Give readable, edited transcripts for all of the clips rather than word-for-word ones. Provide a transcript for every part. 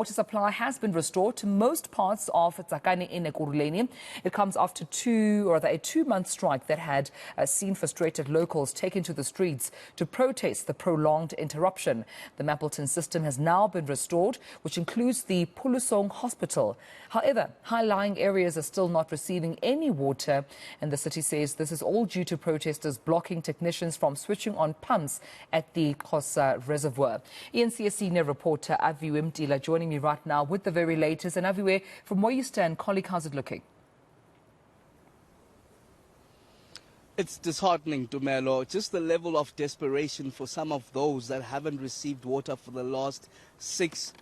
Water supply has been restored to most parts of Tsakane in Ekurhuleni. It comes after a two-month strike that had seen frustrated locals taken to the streets to protest the prolonged interruption. The Mapleton system has now been restored, which includes the Pulusong Hospital. However, high-lying areas are still not receiving any water, and the city says this is all due to protesters blocking technicians from switching on pumps at the Khosa Reservoir. eNCA senior reporter Aviwe Mtila joining me right now with the very latest. And Aviwe, from where you stand, colleague, how's it looking? It's disheartening, Dumelo. Just the level of desperation for some of those that haven't received water for the last 6+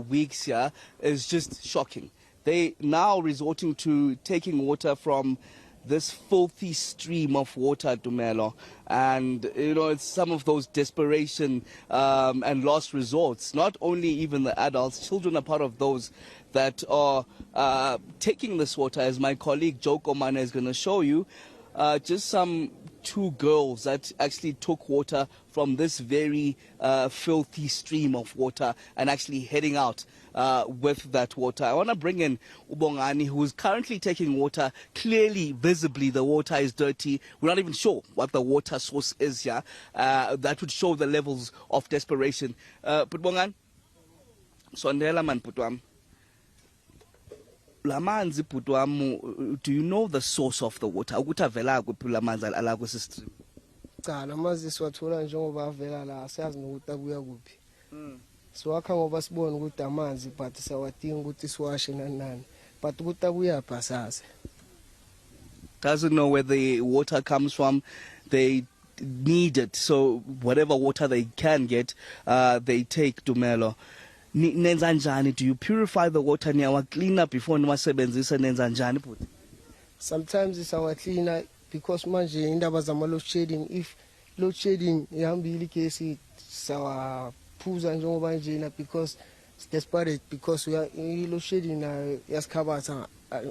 weeks here is just shocking. They now resorting to taking water from this filthy stream of water, Dumelo. And, you know, it's some of those desperation and last resorts. Not only even the adults, children are part of those that are taking this water, as my colleague Joe Komane is going to show you. Just some two girls that actually took water from this very filthy stream of water and actually heading out with that water. I want to bring in Ubongani, who is currently taking water. Clearly, visibly, the water is dirty. We're not even sure what the water source is here. That would show the levels of desperation. But Bongan, Sondela man putwam. Lamanzi putwamu, do you know the source of the water? Ukutavela kupula manzi alago system. Lamanzi swathola njengoba vela la siyazi nokuthi abuya kuphi. So akha ngoba sibona ukuthi amanzi but sawadinga ukuthi siwashe nani but ukuthi abuya phasaze. Doesn't know where the water comes from. They need it, so whatever water they can get, they take. Dumelo. Do you purify the water niyawa clean up before niwasebenzisa nenza njani futhi? Sometimes it's our cleaner because manje indaba zama load shedding. If load shedding ihambile case sawa phuza njengoba njena because it's desperate because we are load shedding yasikhabatha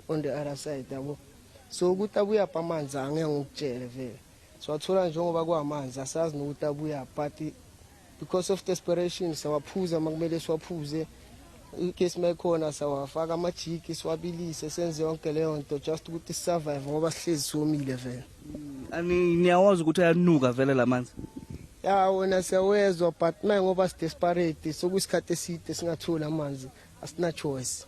on the other side yabo. So ukuthi abuya pha amanzi angeke ngikutshele vele. So athola njengoba kwamanzi asazi nokuthi abuya but because of desperation sawaphuza makumele siwaphuze icase mayikhona sawafaka amajiki siwabilise senze yonke leyo nto just ukuthi survive ngoba sihlezi somile vele. Ani niyawazi ukuthi ayanuka vele lamanzi? Ya wena siyawezwa but manje ngoba si desperate sokusikhathe eside singathola amanzi asina choice.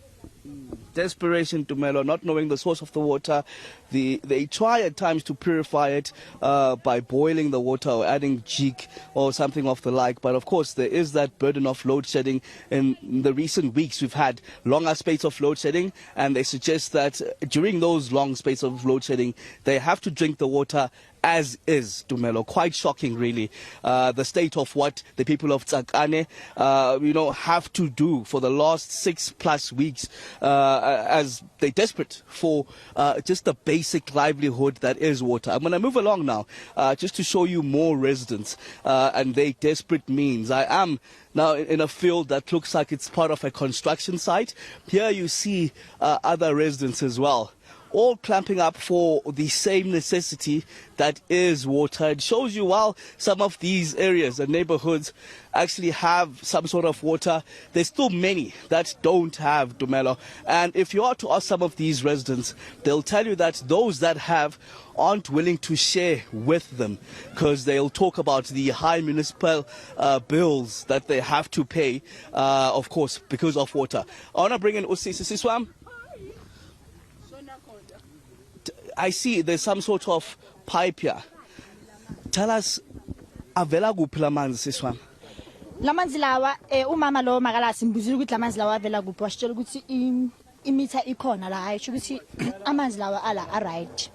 Desperation, Dumelo, not knowing the source of the water. They try at times to purify it by boiling the water or adding jik or something of the like. But of course, there is that burden of load shedding. In the recent weeks, we've had longer spates of load shedding, and they suggest that during those long spates of load shedding, they have to drink the water as is, Dumelo. Quite shocking, really, the state of what the people of Tsakane, have to do for the last 6+ weeks as they're desperate for just the basic livelihood that is water. I'm going to move along now just to show you more residents and their desperate means. I am now in a field that looks like it's part of a construction site. Here you see other residents as well, all clamping up for the same necessity that is water. It shows you while some of these areas and neighborhoods actually have some sort of water, there's still many that don't have, Dumelo. And if you are to ask some of these residents, they'll tell you that those that have aren't willing to share with them because they'll talk about the high municipal bills that they have to pay, of course, because of water. I want to bring in Usisi. I see there's some sort of pipe here. Tell us, avela kuphi lamanzi siswami? Lamanzi lawa umama lo makala simbuzile ukuthi lamanzi lawa avela kuphi wasitshela ukuthi imitha ikhona la ayisho ukuthi amanzi lawa ala right.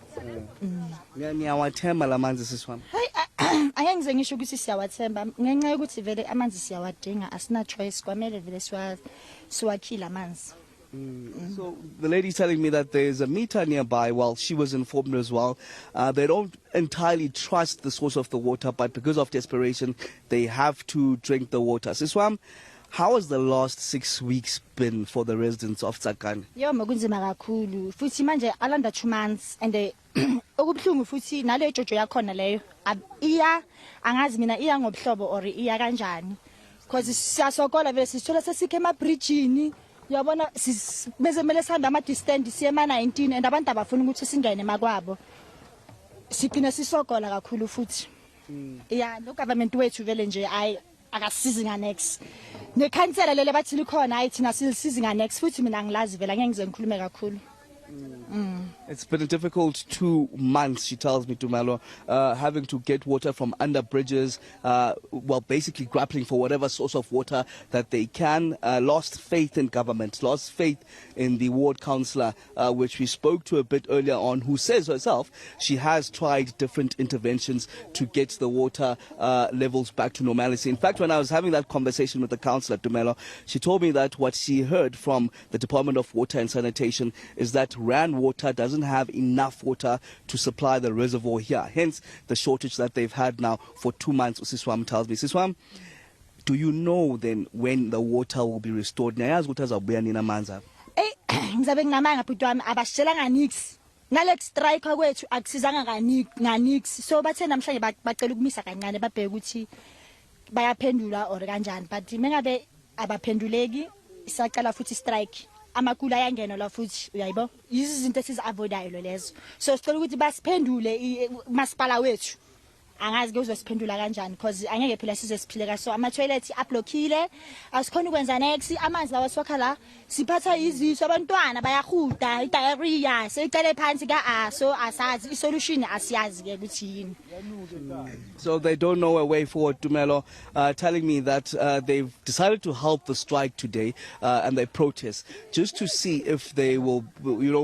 Niyawathemba lamanzi siswami? Hayi angengize ngisho ukuthi siyawathemba ngenxa yokuthi vele amanzi siyawadinga asina choice kwamele vele siwakhila amanzi. So the lady's telling me that there's a meter nearby. Well, she was informed as well. They don't entirely trust the source of the water, but because of desperation, they have to drink the water. Siswam, how has the last 6 weeks been for the residents of Tsakane? Yo makunzima kakhulu. Futhi manje alanda 2 months and okubhlungu futhi nale jojo yakhona leyo iya angazi mina iya ngobhlobo or iya kanjani. because siyasokola vele sithola sesikhe emabridgini uyabona bese kumele sihambe ama-distance siye ema-19 and abantu abafuna ukuthi singene emakwabo sigcine sisokola kakhulu futhi ya lo government wethu vele nje hayi akasizi nganex nekhansela lele bathi likhona hayi thina silisizi nganex futhi mina ngilazi vele angeke ngize ngikhulume kakhulu. It's been a difficult 2 months, she tells me, Tumelo, having to get water from under bridges, basically grappling for whatever source of water that they can. Lost faith in government, lost faith in the ward councillor, which we spoke to a bit earlier on, who says herself she has tried different interventions to get the water levels back to normality. In fact, when I was having that conversation with the councillor, Tumelo, she told me that what she heard from the Department of Water and Sanitation is that Rand Water doesn't have enough water to supply the reservoir here, hence the shortage that they've had now for 2 months. Siswam tells me, Siswam, do you know then when the water will be restored? Ngizabe nginamanga bhuti wami abasitshelanga nix ngale strike kwethu akusizanga nganix so bathe namhlanje bacela ukumisa kancane babheke ukuthi bayaphendula or kanjani but mengabe abaphenduleki isacela futhi strike amakula ayangena la futhi uyayibo izinto esizi-avoidayo lezo so sicela ukuthi basiphendule masipala wethu angazi ke uzosiphendula kanjani because angeke phela size siphileka so ama-toilet ablockile asikhona ukwenza next amanzi lawa siwakha la siphatha iziso abantwana bayahuda i-diarrhea seyicele phansi so asazi isolution asiyazi ke ukuthi yini. So they don't know a way forward, Tumelo, telling me that they've decided to halt the strike today and they protest just to see if they will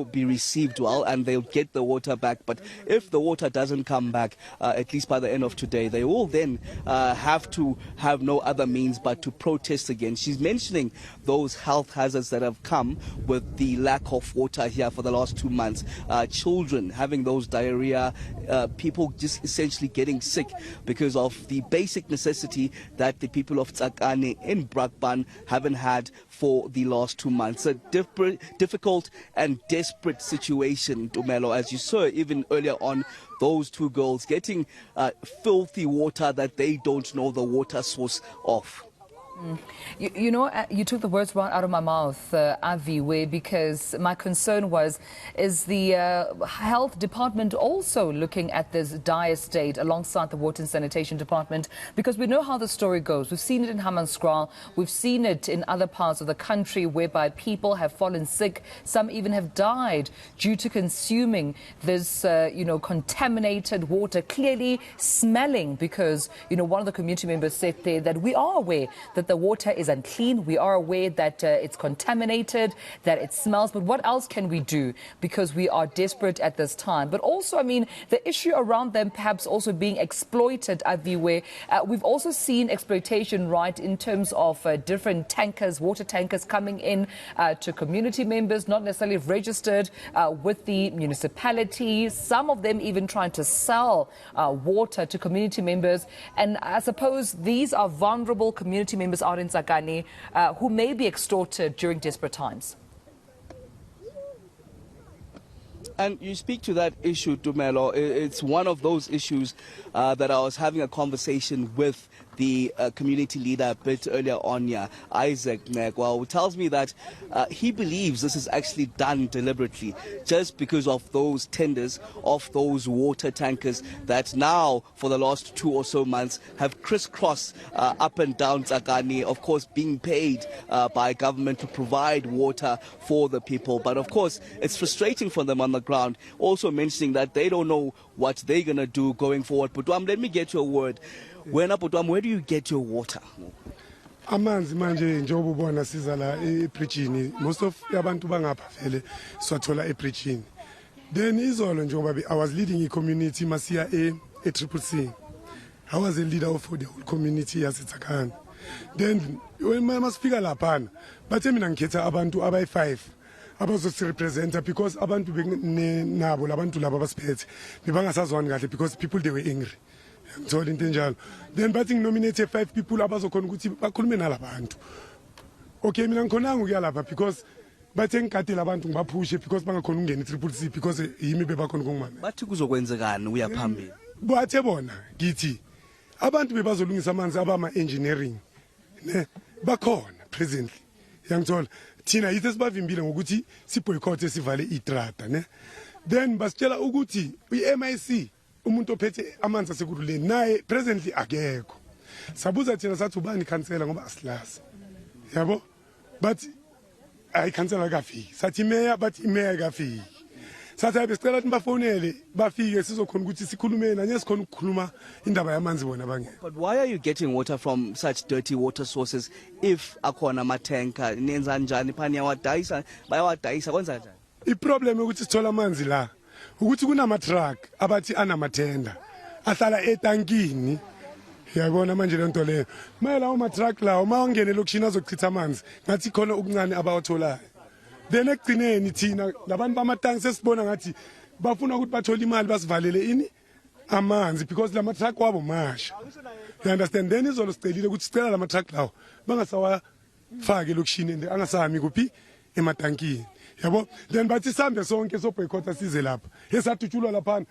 be received well and they'll get the water back. But if the water doesn't come back, at least by the end of today, they will then have to have no other means but to protest again. She's mentioning those health hazards that have come with the lack of water here for the last 2 months. Children having those diarrhea, people just essentially getting sick because of the basic necessity that the people of Tsakane in Brakpan haven't had for the last 2 months. A difficult and desperate situation, Tumelo, as you saw even earlier on, those 2 girls getting filthy water that they don't know the water source of. You know, you took the words right out of my mouth, Aviwe, because my concern is the health department also looking at this dire state alongside the water and sanitation department? Because we know how the story goes. We've seen it in Hammanskraal. We've seen it in other parts of the country whereby people have fallen sick. Some even have died due to consuming this, contaminated water, clearly smelling, because, one of the community members said there that we are aware that the water is unclean. We are aware that it's contaminated, that it smells. But what else can we do? Because we are desperate at this time. But also, I mean, the issue around them perhaps also being exploited, Aviwe. We've also seen exploitation, right, in terms of different tankers, water tankers coming in to community members, not necessarily registered with the municipality. Some of them even trying to sell water to community members. And I suppose these are vulnerable community members out in Tsakane who may be extorted during desperate times. And you speak to that issue, Tumelo. It's one of those issues that I was having a conversation with the community leader a bit earlier on here, Isaac Negwa, who tells me that he believes this is actually done deliberately just because of those tenders of those water tankers that now for the last 2 or so months have crisscrossed up and down Tsakane, of course being paid by government to provide water for the people. But of course it's frustrating for them on the ground, also mentioning that they don't know what they're going to do going forward. But let me get your word. Where do you get your water? Amanzi manje njengoba ubona siza la epreaching, most of abantu bangapha vele swathola epreaching. Then izolo njengoba I was leading a community masiya eCCC. I was a leader for the whole community yase Tsakane. Then when masifika lapha bathe mina ngikhetha abantu abayi5 abazorepresenta because abantu nabo labantu laba basiphethe bebangasazwani kahle because people they were angry. Then bathi nominate 5 people abazokhona ukuthi bakhulume nalabantu. Okay, mina ngikhonanga ukuya lapha because bathe ngikade labantu ngibaphushe because bangakhona ukungena eCCC because yimi bebakhona ukungimama. Bathi kuzokwenzekani uya phambili? Bathe bona ngithi abantu bebazolungisa amanzi abama engineering. ne bakhona presently yangithola thina yithi sibavimbile ngokuthi siboycott sivale itrata ne then basitshela ukuthi iMIC umuntu ophethe amanzi asekuruleni naye presently akekho sabuza thina sathi ubani cancela ngoba asilazi yabo but ayikhansela kafiki sathi mayor but imayor kafiki sathi besicela ukuthi bafonele bafike sizokhona ukuthi sikhulume nanye sikhona ukukhuluma indaba yamanzi bona bangeke. But why are you getting water from such dirty water sources if akhona amatanka nenza njani phani yawadayisa bayawadayisa kwenza njani? Iproblem ukuthi sithola amanzi la ukuthi kunama truck abathi anamathenda ahlala etankini yabona manje lento leyo mayela uma truck lawo mawungene lokushina azochitha amanzi ngathi khona okuncane abawatholayo then ekugcineni thina labantu bamatanki sesibona ngathi bafuna ukuthi bathole imali basivalele ini amanzi because lama truck wabo masha you understand then izolo sicelile ukuthi sicela lama truck lawo bangasawafaki lokushini angasami kuphi ematankini yabo then bathi sambe sonke so boycott size lapha esatutshulwa lapha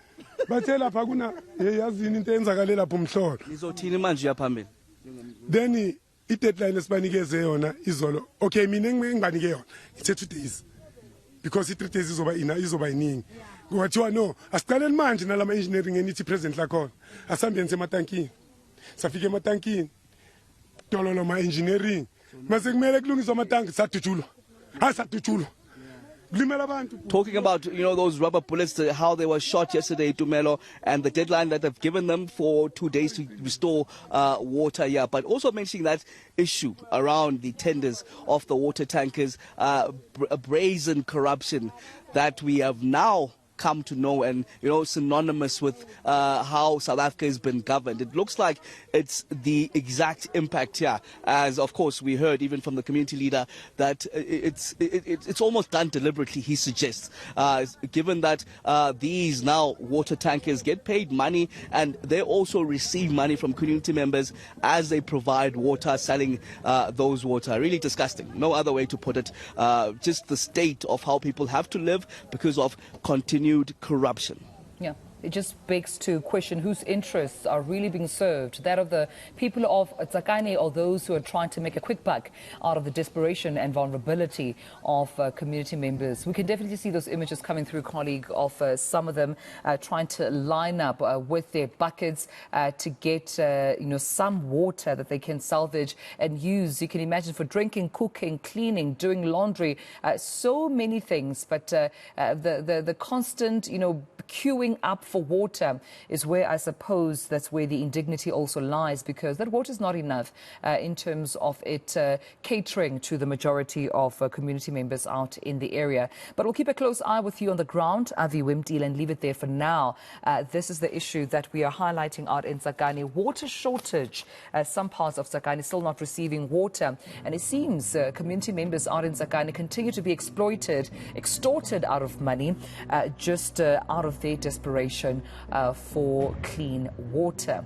bathe lapha kuna yazini into eyenzakale lapha umhlolo nizothini manje yaphambili then i-deadline esibanikeze yona izolo okay mina ngibanike yona ithe 2 days because i3 days izoba iningi kwathiwa no asiqaleni manje nalama engineering enithi present la khona asambiyenze ematankini safike ematankini dololo ma engineering mase kumele kulungiswe amatanki satutshulwa asatutshulwa. Talking about, those rubber bullets, how they were shot yesterday, Tumelo, and the deadline that they've given them for 2 days to restore water here, but also mentioning that issue around the tenders of the water tankers, brazen corruption that we have now come to know and, synonymous with how South Africa has been governed. It looks like it's the exact impact here, as of course we heard even from the community leader that it's almost done deliberately, he suggests, given that these now water tankers get paid money and they also receive money from community members as they provide water, selling those water. Really disgusting. No other way to put it. Just the state of how people have to live because of continued corruption. Yeah. It just begs to question whose interests are really being served, that of the people of Tsakane or those who are trying to make a quick buck out of the desperation and vulnerability of community members. We can definitely see those images coming through, colleague, of some of them trying to line up with their buckets to get, some water that they can salvage and use. You can imagine for drinking, cooking, cleaning, doing laundry, so many things. But the constant, queuing up for water is where I suppose that's where the indignity also lies, because that water is not enough in terms of it catering to the majority of community members out in the area. But we'll keep a close eye with you on the ground, Aviwe Mtila, and leave it there for now. This is the issue that we are highlighting out in Tsakane. Water shortage. Some parts of Tsakane still not receiving water. And it seems community members out in Tsakane continue to be exploited, extorted out of money, just out of their desperation for clean water.